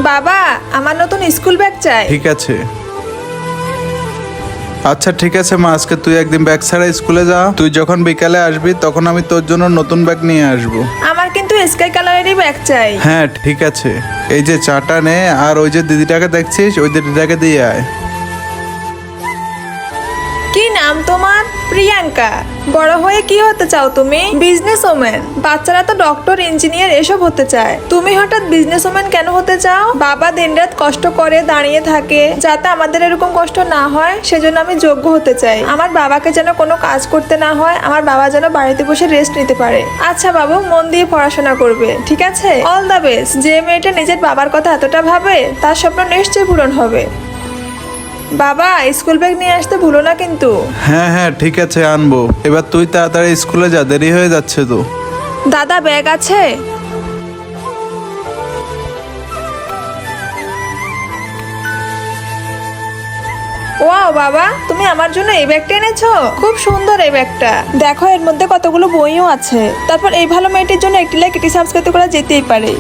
বাবা, আমার নতুন স্কুল ব্যাগ চাই। ঠিক আছে। আচ্ছা ঠিক আছে মা, আজকে তুই একদিন ব্যাগ ছাড়া স্কুলে যা। তুই যখন বিকালে আসবি তখন আমি তোর জন্য নতুন ব্যাগ নিয়ে আসবো। আমার কিন্তু স্কাই কালারেরই ব্যাগ চাই। হ্যাঁ ঠিক আছে, এই যে চাটা নে, আর ওই যে দিদিটাকে দেখছিস ওই দিদিটাকে দিয়ে আয়। কি নাম তোমার? প্রিয়াঙ্কা। বড় হয়ে কি হতে চাও তুমি? Business woman. বাচ্চারা তো ডক্টর, ইঞ্জিনিয়ার এসব হতে চায়, তুমি হঠাৎ বিজনেস ওম্যান কেন হতে চাও? বাবা দিনরাত কষ্ট করে দাঁড়িয়ে থাকে, যাতে আমাদের এরকম কষ্ট না হয় সেজন্য আমি যোগ্য হতে চাই। আমার বাবাকে যেন কোনো কাজ করতে না হয়, আমার বাবা যেন বাড়িতে বসে রেস্ট নিতে পারে। আচ্ছা বাবু, মন দিয়ে পড়াশোনা করবে, ঠিক আছে? All the best. যে মেয়েটা নিজের বাবার কথা এতটা ভাবে তার স্বপ্ন নিশ্চয়ই পূরণ হবে। বাবা, স্কুল ব্যাগ নিয়ে আসতে ভুলো না কিন্তু। হ্যাঁ হ্যাঁ ঠিক আছে, আনবো। এবার তুই তাড়াতাড়ি স্কুলে যা, দেরি হয়ে যাচ্ছে তো। দাদা, ব্যাগ আছে? ওয়াও বাবা, তুমি আমার জন্য এই ব্যাগটা এনেছো? খুব সুন্দর এই ব্যাগটা। দেখো এর মধ্যে কতগুলো বইও আছে। তারপর এই ভালো মেয়েটির জন্য একটি লাইক, একটি সাবস্ক্রাইব করা যেতেই পারে।